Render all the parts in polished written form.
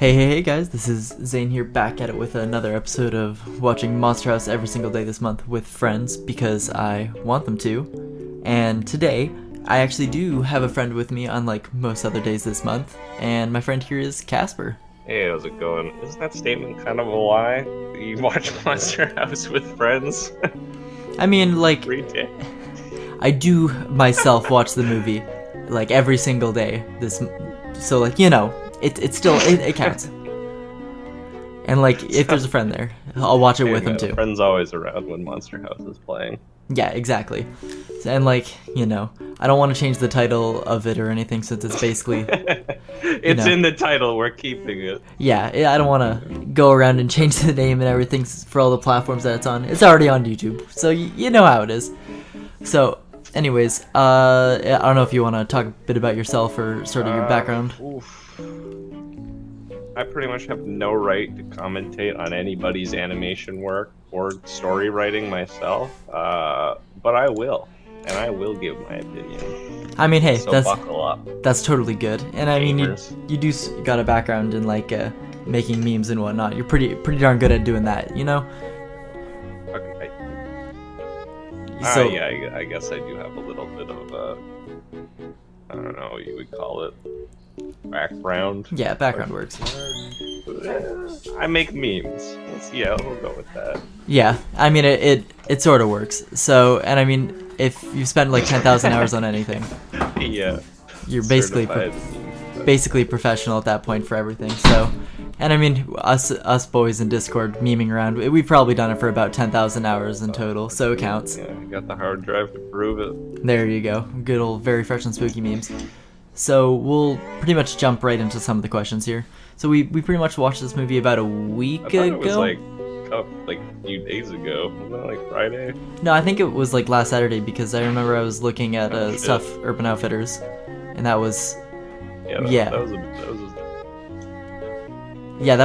Hey guys, this is Zane here back at it with another episode of watching Monster House every single day this month with friends because I want them to. And today, I actually do have a friend with me unlike most other days this month, and my friend here is Casper. Hey, how's it going? Isn't that statement kind of a lie? You watch Monster House with friends? I mean, like, Every day. I do myself watch the movie, like, every single day. So, like, you know, it still counts. And, like, if there's a friend there, I'll watch it with them too. Friend's always around when Monster House is playing. Yeah, exactly. And, like, you know, I don't want to change the title of it or anything since it's basically... It's in the title, we're keeping it. Yeah, I don't want to go around and change the name and everything for all the platforms that it's on. It's already on YouTube, so you know how it is. So, anyways, I don't know if you want to talk a bit about yourself or sort of your background. I pretty much have no right to commentate on anybody's animation work or story writing myself, but I will, and I will give my opinion. I mean, hey, so buckle up. That's totally good. And I mean, Gamers. you do got a background in like making memes and whatnot. You're pretty darn good at doing that, you know? Okay. So, yeah, I guess I do have a little bit of I don't know what you would call it, background. Yeah, background works. I make memes. Yeah, we'll go with that. Yeah, I mean, it sort of works. So, and I mean, if you spend like 10,000 hours on anything, Yeah. you're basically basically professional at that point for everything. So, and I mean, us boys in Discord memeing around, we've probably done it for about 10,000 hours in total, so it counts. Yeah, I got the hard drive to prove it. There you go. Good old very fresh and spooky memes. So we'll pretty much jump right into some of the questions here. So we pretty much watched this movie about a week ago. It was like a few days ago. Wasn't it like Friday? No, I think it was like last Saturday because I remember I was looking at stuff Urban Outfitters, and that was that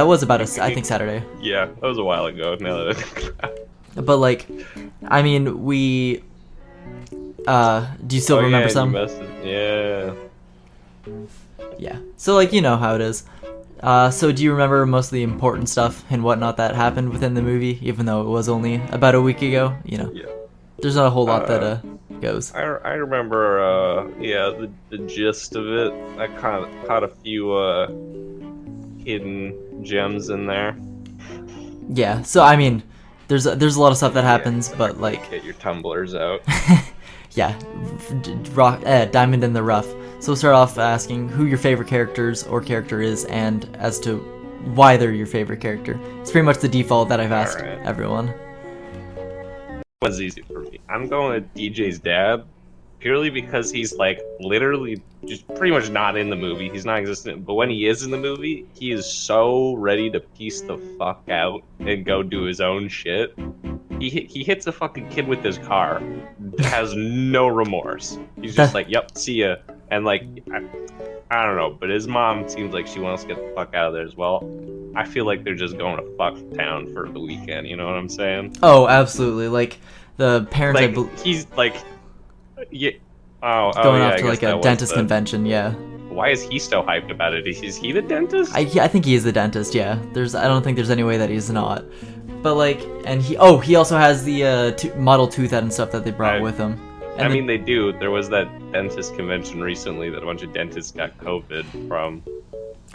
was about I think Saturday. Yeah, that was a while ago. Now that I think about it. But like, I mean, we do you still remember some? Yeah. Yeah. So like, you know how it is. So do you remember most of the important stuff and whatnot that happened within the movie, even though it was only about a week ago? You know, Yeah. There's not a whole lot that goes. I remember the gist of it. I caught a few hidden gems in there. Yeah. So I mean, there's a lot of stuff that happens, but like, get your tumblers out. yeah, diamond in the rough. So we'll start off asking who your favorite characters or character is, and as to why they're your favorite character. It's pretty much the default that I've asked everyone. It was easy for me. I'm going with DJ's dad, purely because he's like literally just pretty much not in the movie. He's not existent, but when he is in the movie, he is so ready to piece the fuck out and go do his own shit. He hits a fucking kid with his car, has no remorse. He's just like, yep, see ya. And like, I don't know, but his mom seems like she wants to get the fuck out of there as well. I feel like they're just going to fuck town for the weekend, you know what I'm saying? Oh, absolutely. Like, the parents, like, he's like, yeah, going off to like a dentist convention, yeah. Why is he so hyped about it? Is he the dentist? I think he is the dentist, yeah. I don't think there's any way that he's not. But like, and he also has the model tooth and stuff that they brought with him. And I mean, they do. There was that dentist convention recently that a bunch of dentists got COVID from.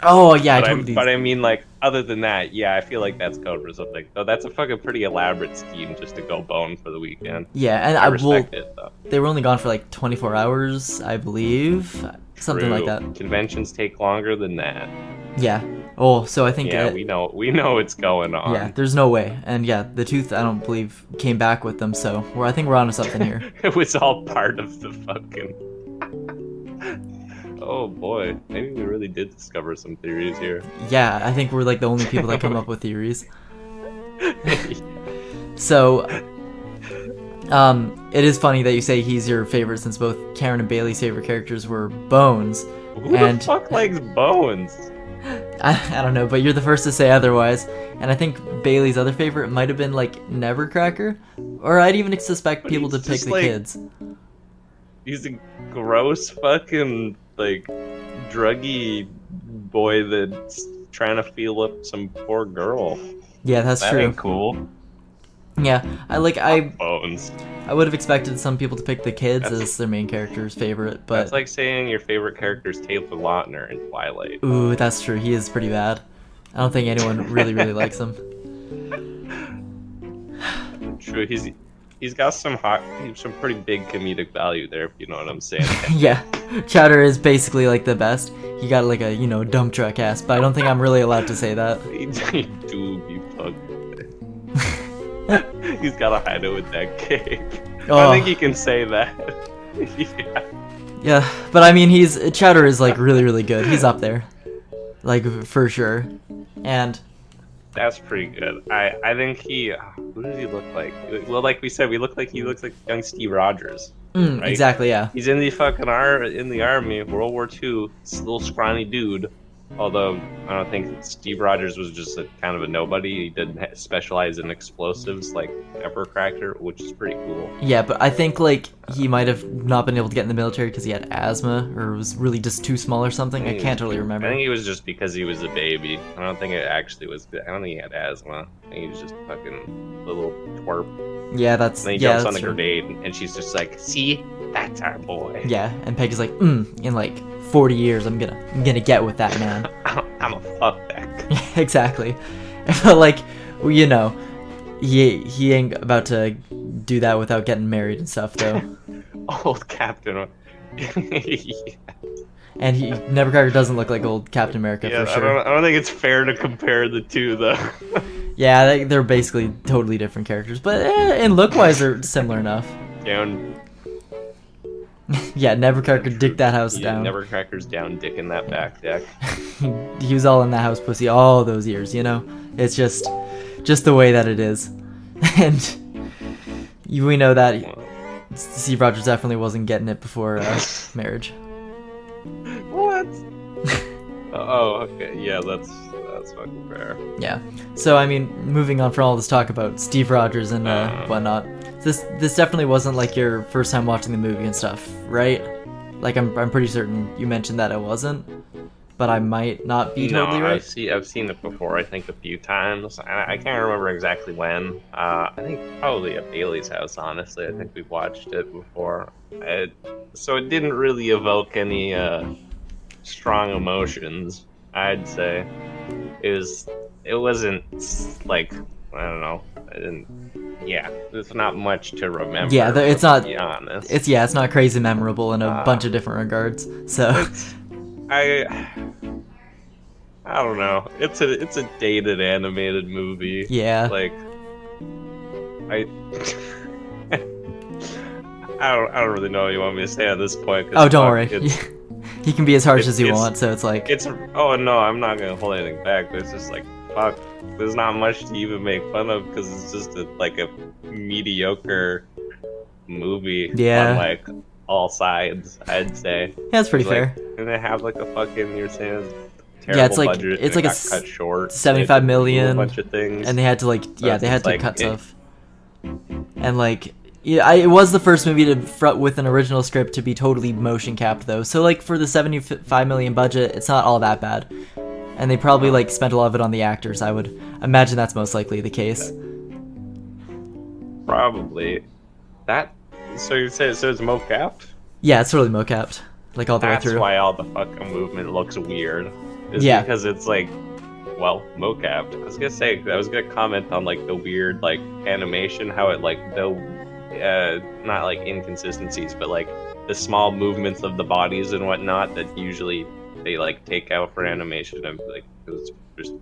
Oh, yeah, I totally. But I mean, like, other than that, yeah, I feel like that's code for something. So that's a fucking pretty elaborate scheme just to go bone for the weekend. Yeah, and I respect it, though. They were only gone for like 24 hours, I believe. Something like that. Conventions take longer than that. Yeah. Oh, so I think... Yeah, we know what's going on. Yeah, there's no way. And yeah, the tooth, I don't believe, came back with them, so I think we're onto something here. It was all part of the fucking... Oh boy, maybe we really did discover some theories here. Yeah, I think we're like the only people that come up with theories. So... it is funny that you say he's your favorite since both Karen and Bailey's favorite characters were Bones. Who the fuck likes Bones? I don't know, but you're the first to say otherwise. And I think Bailey's other favorite might have been like Nevercracker, or I'd even suspect people to pick the kids. He's a gross fucking like druggy boy that's trying to feel up some poor girl. Yeah, that's That true. ain't cool. Yeah, I Bones. would have expected some people to pick the kids That's- as their main character's favorite, but That's like saying your favorite character is Taylor Lautner in Twilight. ooh, that's true. He is pretty bad. I don't think anyone really likes him. True, he's got some pretty big comedic value there, if you know what I'm saying. Yeah, Chowder is basically like the best. He got like a dump truck ass, but I don't think I'm really allowed to say that. He do be fucked. He's got a hideout with that cake. Oh. I think he can say that. Yeah. Yeah, but I mean, Chowder is like really good. He's up there, like for sure. And That's pretty good. I think who does he look like? Well, like we said, he looks like young Steve Rogers. Right? exactly, yeah. He's in the fucking in the army, World War II. This little scrawny dude. Although I don't think Steve Rogers was just kind of a nobody. He didn't specialize in explosives like pepper cracker, which is pretty cool. Yeah, but I think like he might have not been able to get in the military because he had asthma or was really just too small or something. I can't really remember. I think it was just because he was a baby. I don't think it actually was. I don't think he had asthma. I think he was just fucking a little twerp. Yeah, that's And then he yeah, jumps on that's the true. grenade, and she's just like, "See, that's our boy." Yeah, and Peg is like, in like 40 years, I'm gonna get with that man. I'm a fuckback. Exactly. But like, well, he ain't about to do that without getting married and stuff though. Old Captain. And Nevercracker doesn't look like old Captain America Yeah, for sure. I don't think it's fair to compare the two though. Yeah, they're basically totally different characters, but in look-wise, they're similar enough. Down. Yeah, Nevercracker dick that house Yeah, down. Nevercracker's down, dicking that back deck. He was all in that house pussy all those years, It's just the way that it is. And we know that Steve Rogers definitely wasn't getting it before marriage. What? Oh, okay. Yeah, that's fucking fair. Yeah. So I mean, moving on from all this talk about Steve Rogers and whatnot, this definitely wasn't like your first time watching the movie and stuff, right? Like I'm pretty certain you mentioned that it wasn't, but I might not be totally right. I've seen it before. I think a few times. I can't remember exactly when. I think probably at Bailey's house. Honestly, I think we've watched it before. So it didn't really evoke any strong emotions. I'd say it wasn't like I don't know. There's not much to remember. Yeah, it's not. To be honest, it's not crazy memorable in a bunch of different regards. So I don't know. It's a dated animated movie. yeah, Like I don't really know what you want me to say at this point. Oh, don't worry. He can be as harsh as you it's- want. So it's like Oh no, I'm not gonna hold anything back. But it's just like fuck. There's not much to even make fun of because it's just like a mediocre movie. Yeah. On like all sides, I'd say. yeah, that's pretty fair. And they have like a fucking you're saying. Yeah, it's like budget, it's and like it got cut short. 75 million, a bunch of things, and they had to they had to like, cut stuff. And like, yeah, it was the first movie to front with an original script to be totally motion capped though. So like for the 75 million budget, it's not all that bad. And they probably like spent a lot of it on the actors. I would imagine that's most likely the case. Probably. That. So you say it's mocapped? Yeah, it's totally mocapped, like all the way That's through. why all the fucking movement looks weird. Is Yeah. Because it's like, well, mocapped. I was gonna comment on like the weird like animation, how it like not like inconsistencies, but like the small movements of the bodies and whatnot that usually they like take out for animation of like because just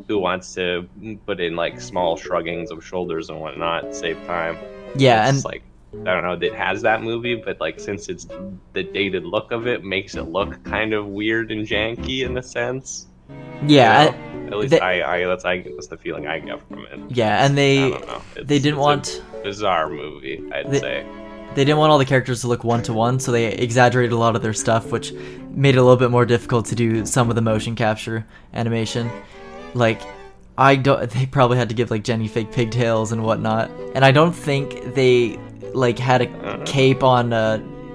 who wants to put in like small shruggings of shoulders and whatnot to save time. Yeah, It's and like I don't know, it has that movie, but like since it's the dated look of it makes it look kind of weird and janky in a sense. yeah, At least that's the feeling I get from it. yeah, and I they don't know. they didn't want Bizarre movie, I'd say. they didn't want all the characters to look one-to-one, so they exaggerated a lot of their stuff, which made it a little bit more difficult to do some of the motion capture animation. Like, they probably had to give like Jenny fake pigtails and whatnot, and I don't think they like had a cape on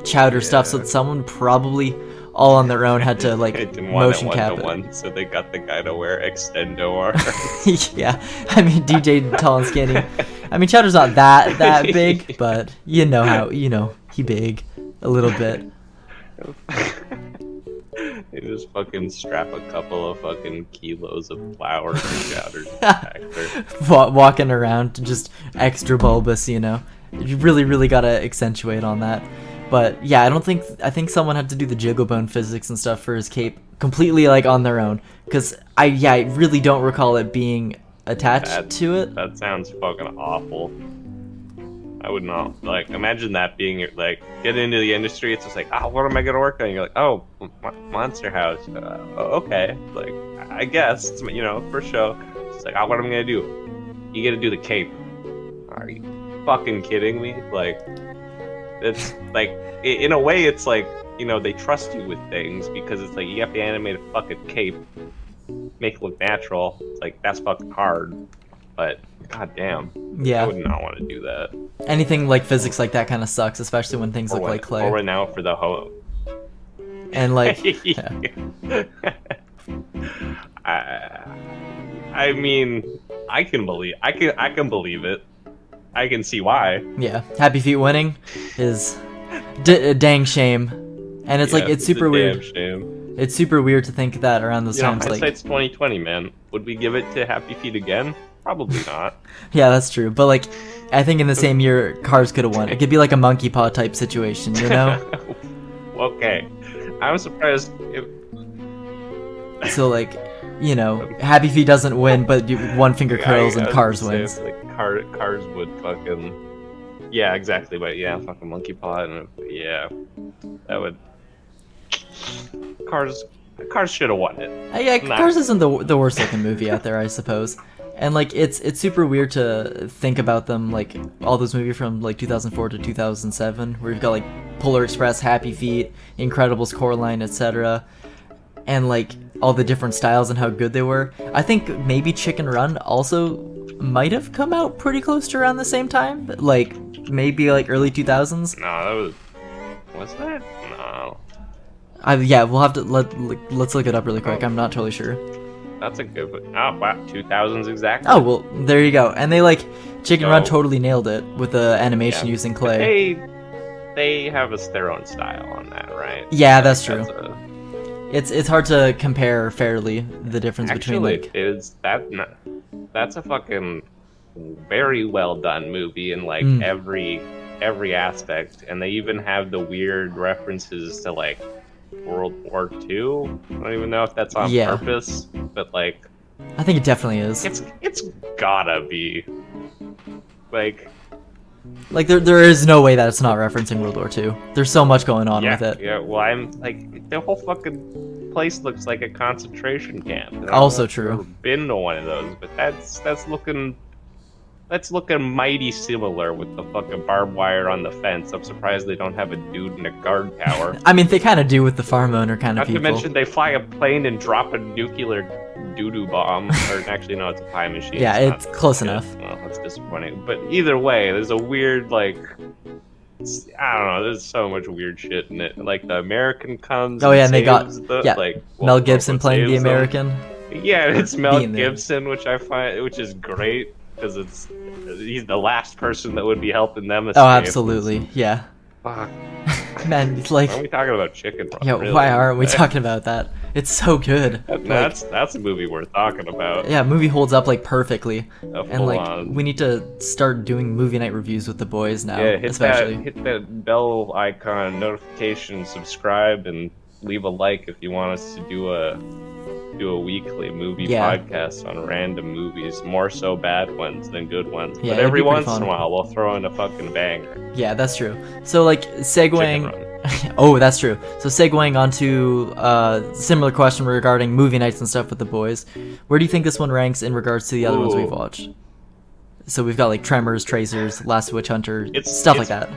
Chowder stuff, so someone probably all on their own had to They like didn't want it motion cap it. one-to-one, so they got the guy to wear extendo arms. Yeah, I mean DJ tall and skinny. I mean Chowder's not that big, but you know how he big a little bit. They just fucking strap a couple of fucking kilos of flour to Chowder's back there. Walking around just extra bulbous, you really gotta accentuate on that. But yeah, I think someone had to do the jiggle bone physics and stuff for his cape completely like on their own, because I really don't recall it being attached to it. That sounds fucking awful. I would not like imagine that being like get into the industry. It's just like, what am I gonna work on? You're like, Monster House. Okay, like I guess it's, for show. It's like, what am I gonna do? You get to do the cape. Are you fucking kidding me? Like, it's like in a way, it's like they trust you with things because it's like you have to animate a fucking cape, make it look natural. It's like that's fucking hard, but goddamn, yeah, I would not want to do that. Anything like physics like that kind of sucks, especially when things look like clay. Or now for the hoe. And like, I mean, I can believe it. I can see why. Yeah, Happy Feet winning is a dang shame, and it's like it's super weird. Shame. It's super weird to think that around those times. Hindsight's 2020, man. Would we give it to Happy Feet again? Probably not. Yeah, that's true. But like, I think in the same year, Cars could have won. It could be like a monkey paw type situation, Okay, I'm surprised. So like, Happy Feet doesn't win, but one finger curls and Cars wins. Like Cars would fucking. Yeah, exactly. But yeah, fucking monkey paw, and yeah, that would. Cars should have won it. Yeah, Cars isn't the worst looking movie out there, I suppose. And like it's super weird to think about them, like all those movies from like 2004 to 2007, where you've got like Polar Express, Happy Feet, Incredibles, Coraline, etc., and like all the different styles and how good they were. I think maybe Chicken Run also might have come out pretty close to around the same time, like maybe like early 2000s. No, was that? No. Yeah, we'll have to let's look it up really quick. I'm not totally sure. That's a good one. Oh, wow, 2000s exactly. Oh, well, there you go. And they Chicken Run totally nailed it with the animation using clay. They have their own style on that, right? Yeah, that's true. It's hard to compare fairly the difference between like. That's a fucking very well done movie in like every aspect, and they even have the weird references to like World War II. I don't even know if that's on purpose, but like I think it definitely is. It's gotta be like there is no way that it's not referencing World War II. There's so much going on with it. Yeah, well, I'm like the whole fucking place looks like a concentration camp. Also true. I've never been to one of those, but that's looking mighty similar with the fucking barbed wire on the fence. I'm surprised they don't have a dude in a guard tower. I mean, they kind of do with the farm owner kind of people. Not to mention they fly a plane and drop a nuclear doo-doo bomb. Or actually, no, it's a pie machine. Yeah, it's close enough. Well, that's disappointing. But either way, there's a weird, like... I don't know, there's so much weird shit in it. Like, the American comes and they got... like, Mel Gibson playing the American. Yeah, it's Mel Gibson, which is great. Because he's the last person that would be helping them escape. Oh, absolutely, yeah. Fuck. Man, it's like... Why are we talking about Chicken Run? Yeah, really? Why aren't we talking about that? It's so good. That's a movie worth talking about. Yeah, movie holds up like perfectly. And like on. We need to start doing movie night reviews with the boys now. Yeah, especially. Hit that bell icon, notification, subscribe, and leave a like if you want us to do a weekly movie podcast on random movies, more so bad ones than good ones. Yeah, but every once in a while, we'll throw in a fucking banger. Yeah, that's true. So, like, segueing... Oh, that's true. So, segueing onto similar question regarding movie nights and stuff with the boys, where do you think this one ranks in regards to the other ones we've watched? So, we've got, like, Tremors, Tracers, Last Witch Hunter, stuff like that.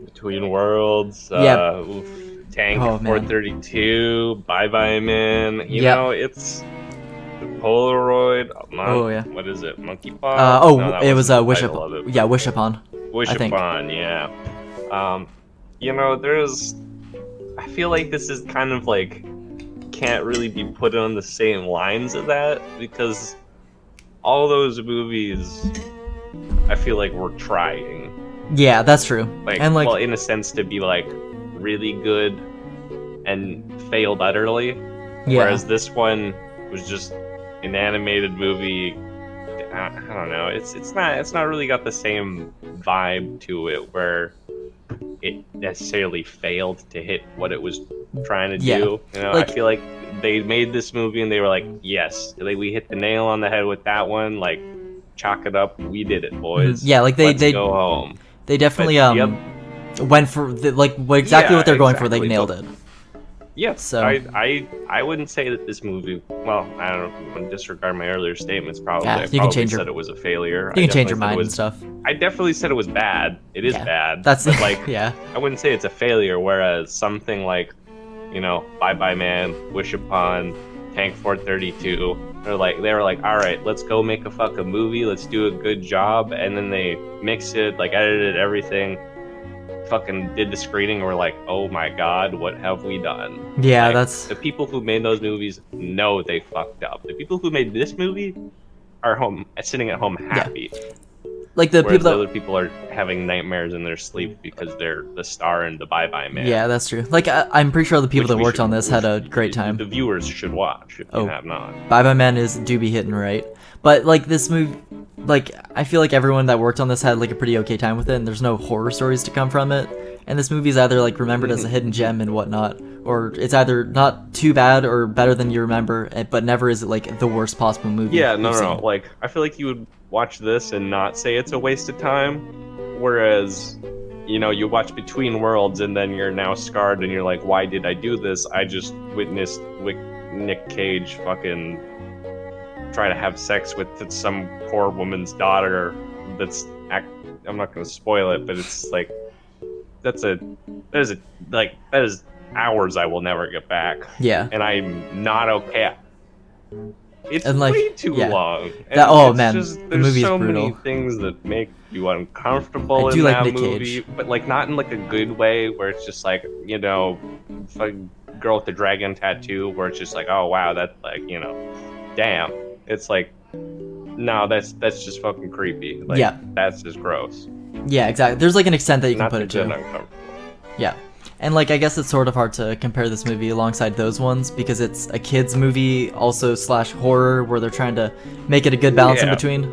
Between Worlds, Tank 432, Bye Bye Man. You know, it's the Polaroid. What is it? Monkey Paw? It was Wish Upon. Yeah, Wish Upon. Wish Upon, yeah. You know, there's I feel like this is kind of like can't really be put on the same lines of that because all those movies I feel like were trying. Yeah, that's true. Like, and like, well, in a sense, to be like really good and failed utterly. yeah, Whereas this one was just an animated movie. I don't know. It's not really got the same vibe to it where it necessarily failed to hit what it was trying to Yeah. do. You know, Like- I feel like they made this movie and they were like, yes, like, we hit the nail on the head with that one. Like, chalk it up. We did it, boys. Yeah, like Let's they go home. they definitely But went for exactly Yeah, what they're going for. They exactly, nailed but- it. Yeah, So- I wouldn't say that this movie. Well, I don't know if you want to disregard my earlier statements. Probably, Yeah, I you can probably change your- said it was a failure. You I can change your definitely said it mind and was- stuff. I definitely said it was bad. It is Yeah, bad. That's but, like, yeah. I wouldn't say it's a failure. Whereas something like, you know, Bye Bye Man, Wish Upon, Tank 432, they were like, all right, let's go make a fucking movie. Let's do a good job, and then they mixed it, like edited everything. Fucking did the screening and we're like, oh my god, what have we done? Yeah, Like, that's the people who made those movies know they fucked up. The people who made this movie are home sitting at home happy. like the Whereas people the that. other people are having nightmares in their sleep because they're the star in the Bye Bye Man. Yeah, that's true. Like I'm pretty sure the people Which that we worked should- on this had a which great time. The viewers should watch if Oh. you have not. Bye Bye Man do be hitting right, but like this movie, like I feel like everyone that worked on this had like a pretty okay time with it, and there's no horror stories to come from it. And this movie is either like remembered as a hidden gem and whatnot, or it's either not too bad or better than you remember, but never is it like the worst possible movie. Yeah, no, you've no. seen. Like, I feel like you would watch this and not say it's a waste of time, whereas, you know, you watch Between Worlds and then you're now scarred and you're like, why did I do this? I just witnessed Nick Cage fucking try to have sex with some poor woman's daughter. I'm not going to spoil it, but it's like that is hours I will never get back. Yeah. And I'm not okay. It's And, like, way too yeah. long. And Oh, it's man, just, the there's movie is so brutal. many things that make you uncomfortable I in do like that Nick movie, Cage. but like not in like a good way where it's just like, you know, a girl with the dragon tattoo where it's just like, oh wow, that's like, you know, damn. It's like, no, that's just fucking creepy. Like, Yeah. that's just gross. Yeah, exactly. There's like an extent that you can Not put to it get to. uncomfortable. Yeah. And like I guess it's sort of hard to compare this movie alongside those ones because it's a kids movie also / horror where they're trying to make it a good balance in Yeah. between.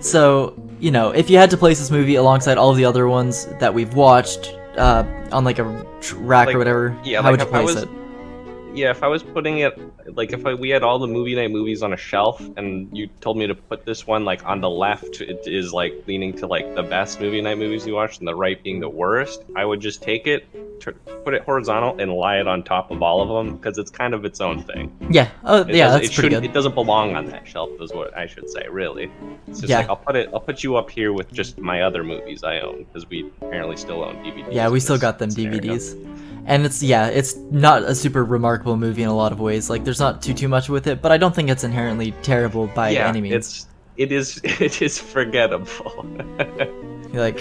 So, you know, if you had to place this movie alongside all of the other ones that we've watched on like a rack Like, or whatever, yeah, how like, would you if I place was- it? Yeah, if I was putting it, like if we had all the movie night movies on a shelf and you told me to put this one like on the left, it is like leaning to like the best movie night movies you watched and the right being the worst, I would just take it, put it horizontal and lie it on top of all of them because it's kind of its own thing. Yeah. Oh, It yeah, doesn't- that's it pretty shouldn't- good. It doesn't belong on that shelf is what I should say, really. It's just Yeah. like I'll put you up here with just my other movies I own because we apparently still own DVDs. Yeah, we in still this got them scenario. DVDs. And it's not a super remarkable movie in a lot of ways. Like there's not too much with it, but I don't think it's inherently terrible by Yeah, any means. it is forgettable. Like,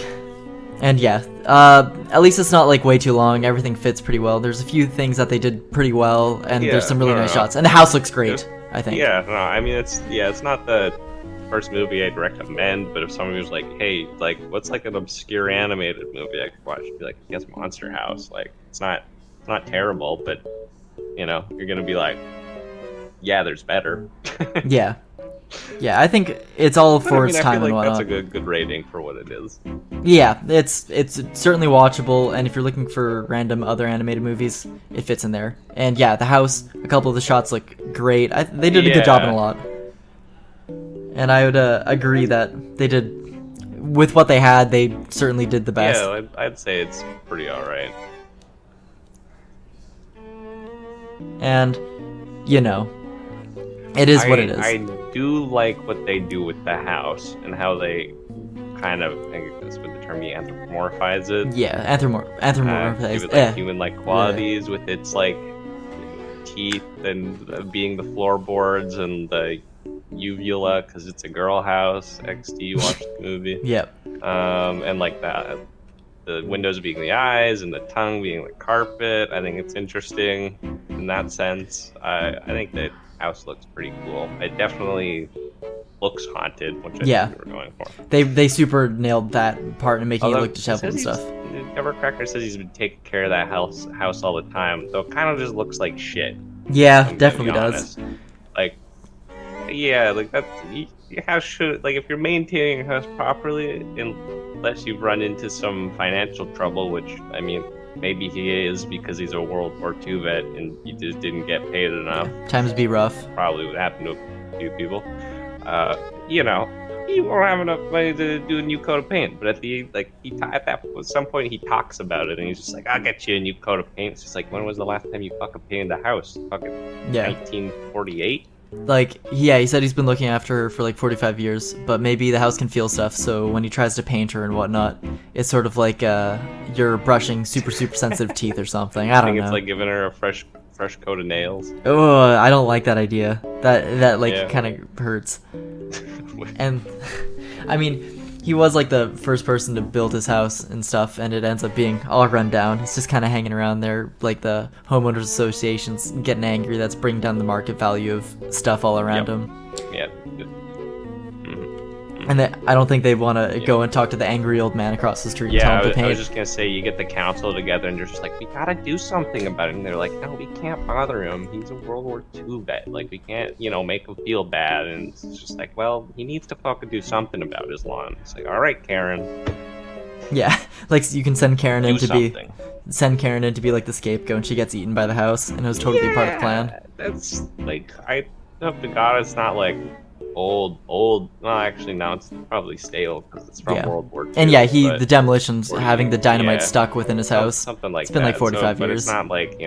and yeah, at least it's not like way too long. Everything fits pretty well. There's a few things that they did pretty well, and Yeah, there's some really no, nice no. shots. And the house looks great, I think. Yeah, no, I mean it's not the first movie I'd recommend, but if somebody was like, hey, like what's like an obscure animated movie I could watch? I'd be like, I guess Monster House. Like it's not terrible, but you know, you're gonna be like, yeah, there's better. Yeah, yeah. I think it's all But, for I mean, its I time feel and like whatnot. that's a good rating for what it is. Yeah, it's certainly watchable, and if you're looking for random other animated movies, it fits in there. And yeah, the house, a couple of the shots look great. They did a good job in Yeah. a lot. And I would agree that they did, with what they had, they certainly did the best. Yeah, I'd say it's pretty alright. And, you know, it is what it is. I do like what they do with the house and how they kind of, I think that's what the term you anthropomorphize it. Yeah, Give anthropomorphized. it like human-like qualities with its like teeth and being the floorboards and the uvula because it's a girl house. XD watched the movie. Yep. And like that. the windows being the eyes and the tongue being the carpet. I think it's interesting in that sense. I think the house looks pretty cool. It definitely looks haunted, which I Yeah. think we were going for. They super nailed that part in making it Although look disheveled and stuff. Evercracker says he's been taking care of that house all the time, though it kind of just looks like shit. Yeah, I'm definitely gonna be does. honest. Like, yeah, like that's your house should, like, if you're maintaining your house properly, unless you've run into some financial trouble, which I mean, maybe he is because he's a World War II vet and he just didn't get paid enough. Times be rough. Probably would happen to a few people. You know, he won't have enough money to do a new coat of paint. But at some point he talks about it and he's just like, "I'll get you a new coat of paint." It's just like, when was the last time you fucking painted the house? Fucking Yeah. 1948. Like, yeah, he said he's been looking after her for like 45 years, but maybe the house can feel stuff, so when he tries to paint her and whatnot, it's sort of like you're brushing super sensitive teeth or something. I don't know. It's like giving her a fresh coat of nails. Oh, I don't like that idea. That like Yeah. kind of hurts. And I mean, he was like the first person to build his house and stuff, and it ends up being all run down. He's just kind of hanging around there, like the homeowners associations getting angry. That's bringing down the market value of stuff all around him. Yeah. And I don't think they want to go and talk to the angry old man across the street and tell Yeah, him to I paint. was just gonna say, you get the council together and you're just like, we gotta do something about it. And they're like, no, we can't bother him. He's a World War II vet. Like, we can't, make him feel bad. And it's just like, well, he needs to fucking do something about his lawn. It's like, all right, Karen, Yeah, like you can send Karen in do to be like the scapegoat, and she gets eaten by the house, and it was totally part of the plan. That's like, I hope to God it's not like old. Well, actually, no, it's probably stale because it's from Yeah. World War II. And yeah, but- the demolitions, having the dynamite yeah. stuck within his house. Something like It's been that. like 45 But years. it's not like,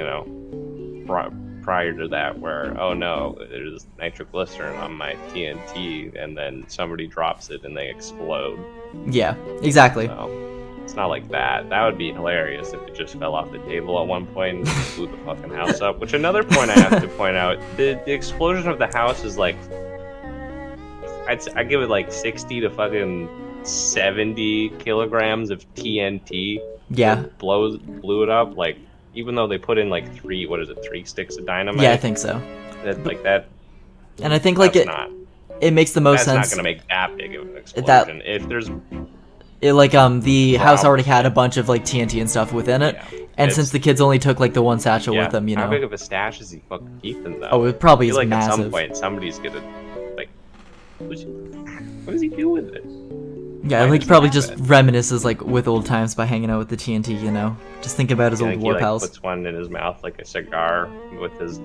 prior to that where, oh no, there's nitroglycerin on my TNT and then somebody drops it and they explode. Yeah, exactly. So it's not like that. That would be hilarious if it just fell off the table at one point and blew the fucking house up. Which, another point I have to point out, the explosion of the house is like, I give it like 60 to fucking 70 kilograms of TNT. Yeah. Blew it up. Like, even though they put in like three sticks of dynamite. Yeah, I think so. That. And I think like it makes the most that's sense. not gonna make that big of an explosion. If there's the house already had a bunch of like TNT and stuff within it, and since the kids only took like the one satchel with them, How big of a stash is he fucking keeping though? Oh, it probably I is feel like massive. at some point somebody's gonna like, what does he do with it? Yeah, Why like does he probably have just it? reminisces like with old times by hanging out with the TNT, just think about his I old think war he pals. puts one in his mouth like a cigar with his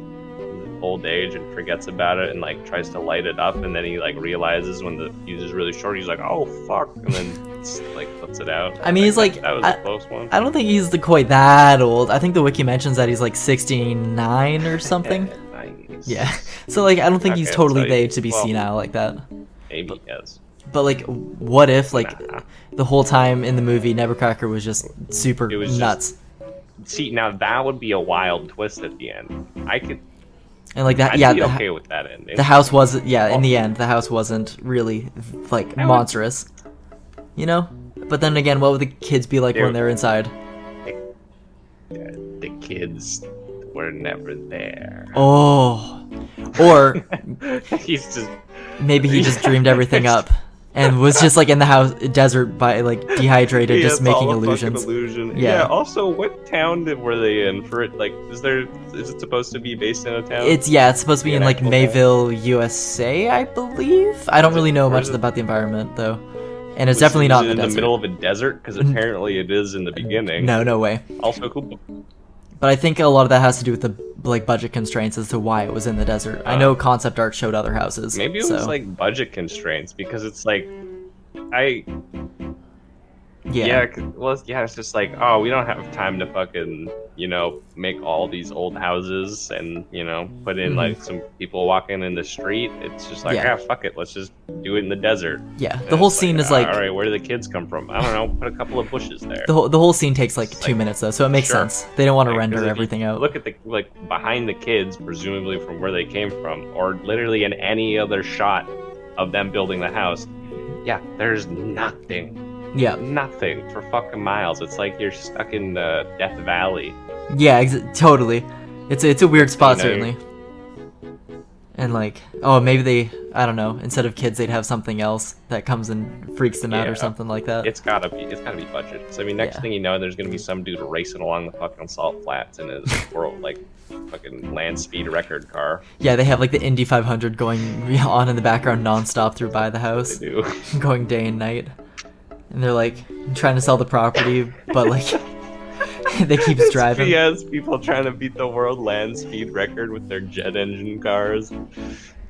old age and forgets about it and like tries to light it up, and then he like realizes when the fuse is really short, he's like, oh fuck, and then like puts it out. I mean, he's like, that was a close one. I don't think he's quite that old. I think the wiki mentions that he's like 69 or something. Nice. Yeah. So like, I don't think he's Okay, totally so the age to be well, senile like that. Maybe yes. But like, what if like Nah. the whole time in the movie, Nevercracker was just super It was just- nuts, See, now that would be a wild twist at the end. and like that, I'd yeah, be okay with that ending. the house was, yeah, in the end, the house wasn't really like monstrous, But then again, what would the kids be like when they're inside? The kids were never there. Oh, or He's just maybe he just dreamed everything up and was just like in the house desert by like dehydrated, Yeah, just it's making all a fucking illusions. illusion. Yeah. Also, what town were they in? For it, like, is it supposed to be based in a town? It's supposed to be in like actual Mayville, USA, I believe. I don't really know or much is it- about the environment though, and it's Was- definitely was not it in the desert. middle of a desert, because apparently it is in the beginning. No way. Also, who? But I think a lot of that has to do with the like budget constraints as to why it was in the desert. I know concept art showed other houses. Maybe it was like budget constraints, because it's like, it's just like, oh, we don't have time to fucking, make all these old houses and, put in like some people walking in the street. It's just like, fuck it, let's just do it in the desert. Yeah, And the whole it's scene is like, all right, where do the kids come from? I don't know, put a couple of bushes there. the whole scene takes like 2 like, minutes though, so it makes sure. sense. They don't want to Like, 'cause render if you everything out. Look at the behind the kids, presumably from where they came from, or literally in any other shot of them building the house. Yeah, there's nothing. Yeah. Nothing for fucking miles. It's like you're stuck in Death Valley. Yeah, totally. It's a weird spot, You know, certainly. And like, oh, maybe they, I don't know, instead of kids, they'd have something else that comes and freaks them out or something like that. It's gotta be budget. So I mean, next thing you know, there's gonna be some dude racing along the fucking salt flats in his world, like fucking land speed record car. Yeah, they have like the Indy 500 going on in the background nonstop through by the house. They do. Going day and night. And they're like trying to sell the property, but like they keep driving. Yes, people trying to beat the world land speed record with their jet engine cars.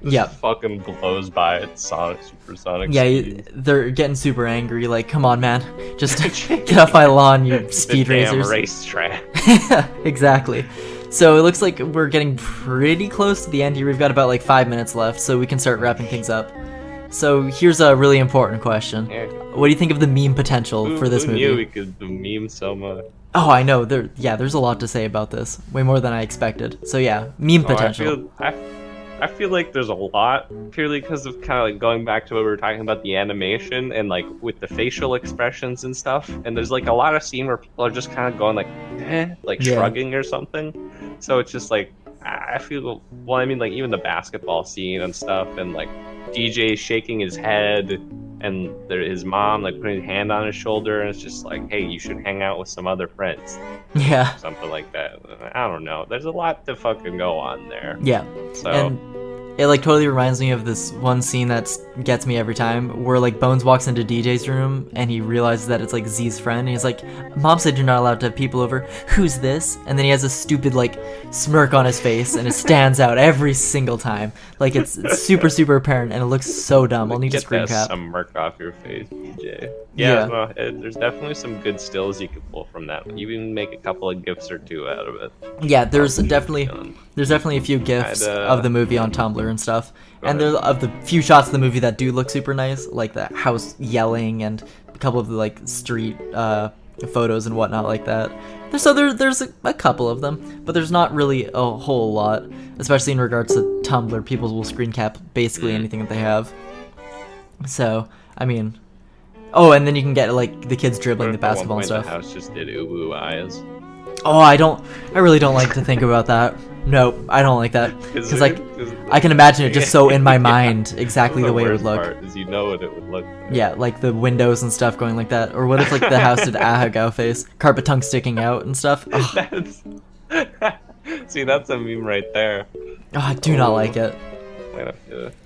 Yeah. Fucking blows by at supersonic Yeah, speeds. they're getting super angry. Like, come on, man, just get off my lawn, you speed the damn racers. racetrack. Exactly. So it looks like we're getting pretty close to the end here. We've got about like 5 minutes left, so we can start wrapping things up. So here's a really important question. Yeah. What do you think of the meme potential for this Who movie? knew we could meme so much? Oh, I know. There's a lot to say about this. Way more than I expected. So yeah, meme potential. I feel like there's a lot, purely because of kind of like going back to what we were talking about, the animation and like with the facial expressions and stuff. And there's like a lot of scene where people are just kind of going like, like shrugging or something. So it's just like, I feel, well, I mean, like even the basketball scene and stuff, and like DJ shaking his head, and his mom like putting his hand on his shoulder, and it's just like, hey, you should hang out with some other friends. Yeah. Something like that. I don't know. There's a lot to fucking go on there. Yeah. So. And it like totally reminds me of this one scene that gets me every time, where like Bones walks into DJ's room and he realizes that it's like Z's friend, and he's like, "Mom said you're not allowed to have people over. Who's this?" And then he has a stupid like smirk on his face, and it stands out every single time. Like it's super super apparent, and it looks so dumb. I'll need to screen cap. Some smirk off your face, DJ. Yeah. No, there's definitely some good stills you could pull from that. You can make a couple of gifs or two out of it. Yeah, there's definitely a few gifs of the movie on Tumblr and stuff, and there of the few shots of the movie that do look super nice, like the house yelling and a couple of the like street photos and whatnot like that. There's a couple of them, but there's not really a whole lot, especially in regards to Tumblr. People will screen cap basically anything that they have. So I mean, oh, and then you can get like the kids dribbling the basketball and stuff. The house just did ooh eyes. Oh, I really don't like to think about that. Nope, I don't like that, because like I can imagine it just so in my mind exactly the way it would look. Part is you know what it would look like. Yeah, like the windows and stuff going like that. Or what if like the house did Ahagao face, carpet tongue sticking out and stuff? See, that's a meme right there. Oh, I do not like it.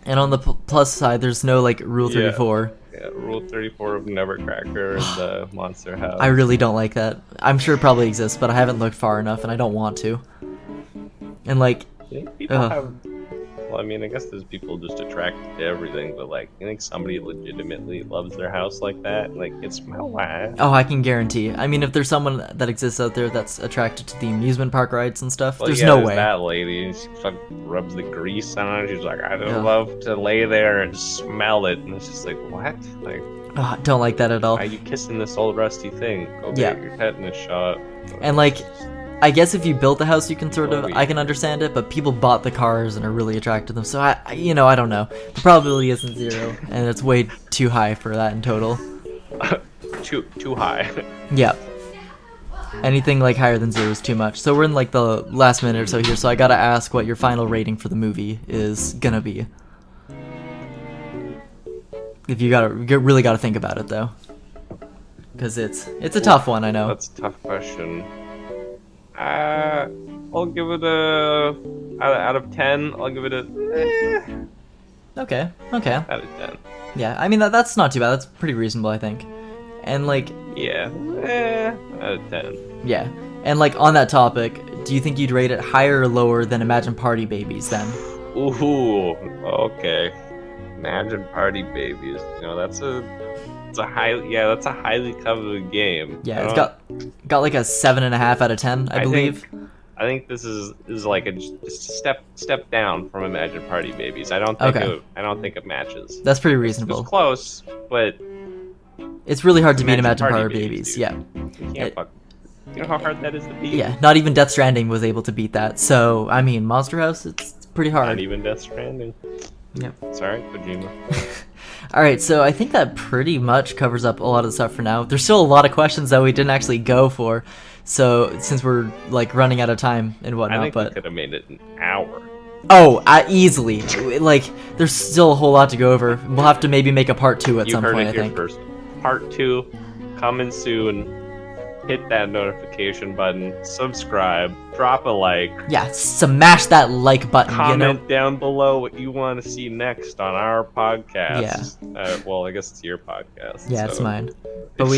And on the plus side, there's no like Rule 34. Yeah, Rule 34 of Nevercracker and the Monster House. I really don't like that. I'm sure it probably exists, but I haven't looked far enough, and I don't want to. And like, people have. Well, I mean, I guess there's people just attracted to everything, but like, you think somebody legitimately loves their house like that? Like, it's my wife. Oh, I can guarantee. I mean, if there's someone that exists out there that's attracted to the amusement park rides and stuff, there's no way. That lady, she fucking rubs the grease on it. She's like, I'd love to lay there and smell it, and it's just like, what? Like, oh, don't like that at all. Why are you kissing this old rusty thing? Go get your tetanus shot. And like, I guess if you built the house, you can sort of, I can understand it, but people bought the cars and are really attracted to them, so I don't know. The probability isn't 0, and it's way too high for that in total. Too high. Yeah. Anything like higher than 0 is too much. So we're in like the last minute or so here, so I gotta ask what your final rating for the movie is gonna be. If you really gotta think about it though, because it's a tough one, I know. That's a tough question. I'll give it a out of 10. I'll give it a Okay. Out of 10. Yeah, I mean that's not too bad. That's pretty reasonable, I think. And like, yeah, out of 10. Yeah, and like on that topic, do you think you'd rate it higher or lower than Imagine Party Babies then? Ooh, okay. Imagine Party Babies. That's a highly coveted game. Yeah, it's got like a 7.5 out of 10, I believe. I think this is like a step down from Imagine Party Babies. I don't think it matches. That's pretty reasonable. It's close, but it's really hard to beat Imagine Party Babies. Yeah. You know how hard that is to beat? Yeah, not even Death Stranding was able to beat that. So, I mean, Monster House, it's pretty hard. Not even Death Stranding. Yep. Sorry, Kojima. All right, so I think that pretty much covers up a lot of the stuff for now. There's still a lot of questions that we didn't actually go for, so since we're like running out of time and I whatnot, think but we could have made it an hour. oh, easily. Like, there's still a whole lot to go over. We'll have to maybe make a part 2 at You some heard point, it I here think. first. Part 2 coming soon. Hit that notification button, subscribe, drop a like, Yeah, smash that like button, comment you know? down below what you want to see next on our podcast. Yeah. Well, I guess it's your podcast. Yeah, it's so- mine. But we,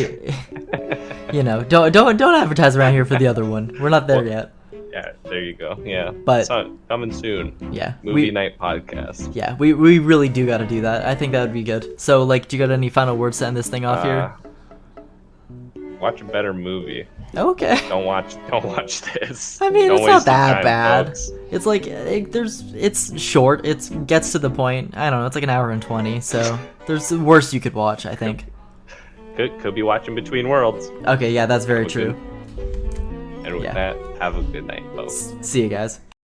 you know, don't advertise around here for the other one. We're not there yet. Yeah, there you go. Yeah, But- so, coming soon. Yeah, Movie night podcast. Yeah, we really do got to do that. I think that would be good. So, like, do you got any final words to end this thing off here? Watch a better movie. Okay. Don't watch this. I mean, Don't it's not waste your that time, bad. folks. It's like it's short. It gets to the point. I don't know. It's like an hour and 20. So there's the worst you could watch, I think. Could be watching Between Worlds. Okay, yeah, that's very Okay. true. And with Yeah. that, have a good night, folks. See you guys.